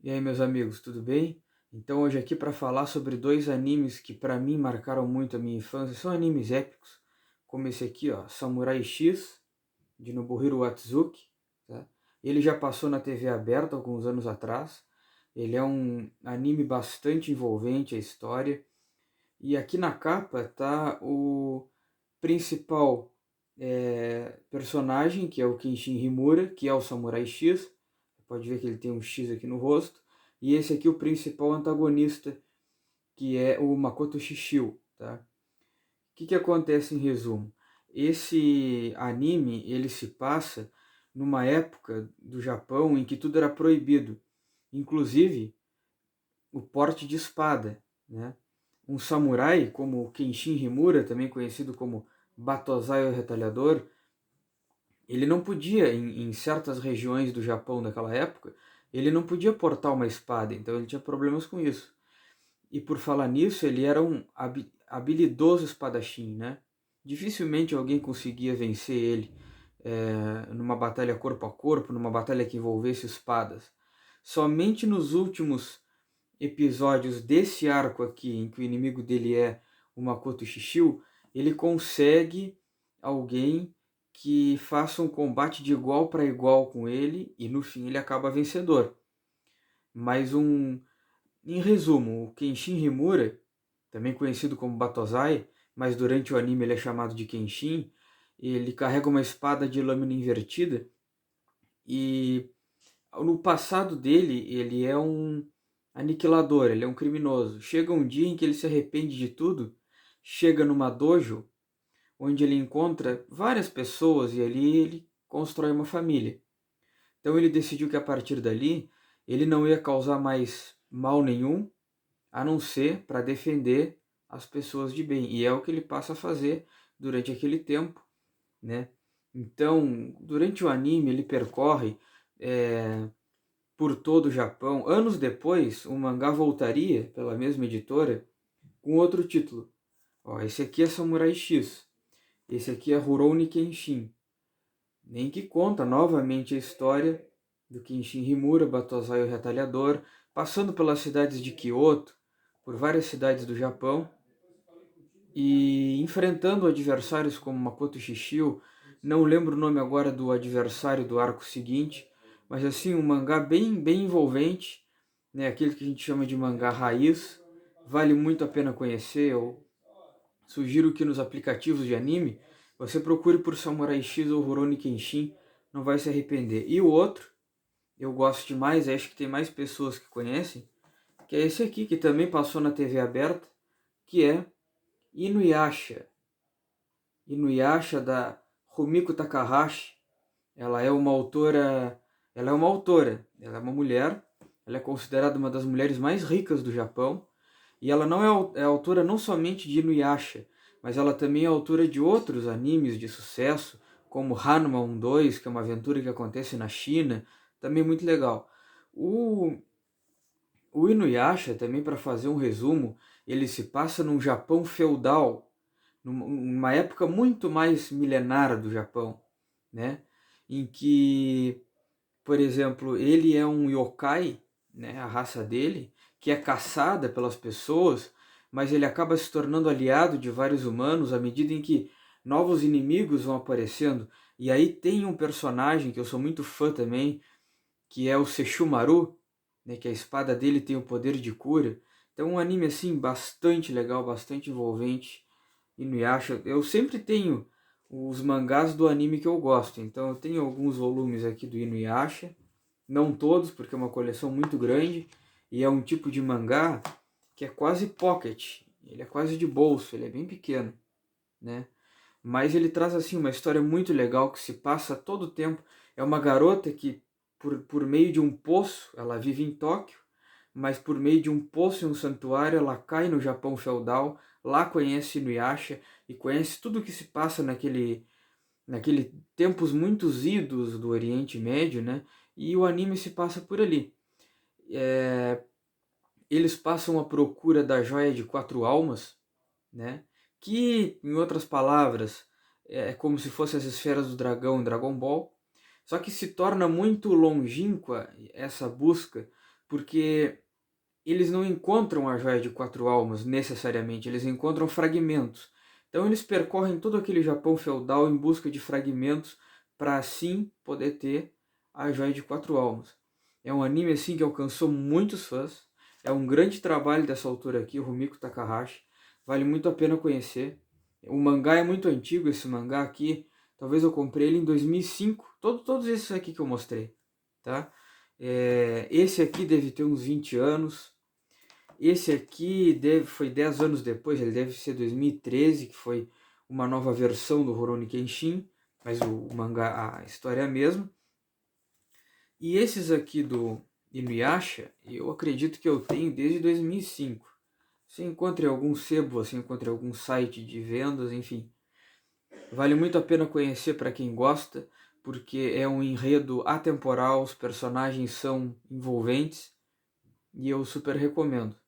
E aí, meus amigos, tudo bem? Então, hoje aqui para falar sobre dois animes que para mim marcaram muito a minha infância. São animes épicos, como esse aqui, ó, Samurai X, de Nobuhiro Watsuki, tá? Ele já passou na TV aberta alguns anos atrás. Ele é um anime bastante envolvente, a história. E aqui na capa tá o principal personagem, que é o Kenshin Himura, que é o Samurai X. Pode ver que ele tem um X aqui no rosto. E esse aqui é o principal antagonista, que é o Makoto Shishio, tá? O que acontece em resumo? Esse anime, ele se passa numa época do Japão em que tudo era proibido, inclusive o porte de espada, né? Um samurai, como o Kenshin Himura, também conhecido como Batozai o Retalhador, ele não podia, em certas regiões do Japão daquela época, ele não podia portar uma espada, então ele tinha problemas com isso. E por falar nisso, ele era um habilidoso espadachim, né? Dificilmente alguém conseguia vencer ele numa batalha corpo a corpo, numa batalha que envolvesse espadas. Somente nos últimos episódios desse arco aqui, em que o inimigo dele é o Makoto Shishio, ele consegue alguém que faça um combate de igual para igual com ele e no fim ele acaba vencedor. Mas em resumo, o Kenshin Himura, também conhecido como Batozai, mas durante o anime ele é chamado de Kenshin, ele carrega uma espada de lâmina invertida e no passado dele ele é um aniquilador, ele é um criminoso. Chega um dia em que ele se arrepende de tudo, chega numa dojo onde ele encontra várias pessoas e ali ele constrói uma família. Então ele decidiu que a partir dali ele não ia causar mais mal nenhum, a não ser para defender as pessoas de bem. E é o que ele passa a fazer durante aquele tempo, né? Então, durante o anime ele percorre por todo o Japão. Anos depois, o mangá voltaria pela mesma editora com outro título. Ó, esse aqui é Samurai X, esse aqui é Rurouni Kenshin, em que conta novamente a história do Kenshin Himura, Batozai o Retalhador, passando pelas cidades de Kyoto, por várias cidades do Japão, e enfrentando adversários como Makoto Shishio. Não lembro o nome agora do adversário do arco seguinte, mas assim, um mangá bem envolvente, né? Aquele que a gente chama de mangá raiz, vale muito a pena conhecer. Eu sugiro que nos aplicativos de anime você procure por Samurai X ou Rurouni Kenshin, não vai se arrepender. E o outro, eu gosto demais, acho que tem mais pessoas que conhecem, que é esse aqui, que também passou na TV aberta, que é Inuyasha. Inuyasha, da Rumiko Takahashi. Ela é uma mulher, ela é considerada uma das mulheres mais ricas do Japão, e ela não é autora não somente de Inuyasha, mas ela também é autora de outros animes de sucesso, como Ranma 1-2, que é uma aventura que acontece na China, também muito legal. O, o Inuyasha, também para fazer um resumo, ele se passa num Japão feudal, numa época muito mais milenar do Japão, né? Em que, por exemplo, ele é um yokai, né, a raça dele, que é caçada pelas pessoas, mas ele acaba se tornando aliado de vários humanos à medida em que novos inimigos vão aparecendo. E aí tem um personagem que eu sou muito fã também, que é o Sesshomaru, né, que a espada dele tem o poder de cura. Então um anime assim bastante legal, bastante envolvente. Inuyasha, eu sempre tenho os mangás do anime que eu gosto, então eu tenho alguns volumes aqui do Inuyasha, não todos, porque é uma coleção muito grande, e é um tipo de mangá que é quase pocket, ele é quase de bolso, ele é bem pequeno, né? Mas ele traz assim uma história muito legal que se passa todo o tempo. É uma garota que, por meio de um poço, ela vive em Tóquio, mas por meio de um poço e um santuário, ela cai no Japão feudal, lá conhece Inuyasha e conhece tudo o que se passa naquele tempos muito idos do Oriente Médio, né? E o anime se passa por ali. Eles passam à procura da joia de 4 almas, né? Que, em outras palavras, é como se fossem as esferas do dragão em Dragon Ball. Só que se torna muito longínqua essa busca, porque eles não encontram a Joia de Quatro Almas necessariamente, eles encontram fragmentos. Então eles percorrem todo aquele Japão feudal em busca de fragmentos para assim poder ter a Joia de Quatro Almas. É um anime assim que alcançou muitos fãs. É um grande trabalho dessa autora aqui, Rumiko Takahashi. Vale muito a pena conhecer. O mangá é muito antigo, esse mangá aqui. Talvez eu comprei ele em 2005. Todos esses aqui que eu mostrei, tá? Esse aqui deve ter uns 20 anos. Esse aqui foi 10 anos depois, ele deve ser 2013, que foi uma nova versão do Rurouni Kenshin, mas o mangá, a história é a mesma. E esses aqui do Inuyasha, eu acredito que eu tenho desde 2005. Você encontra em algum sebo, você encontra em algum site de vendas, enfim. Vale muito a pena conhecer para quem gosta, porque é um enredo atemporal, os personagens são envolventes e eu super recomendo.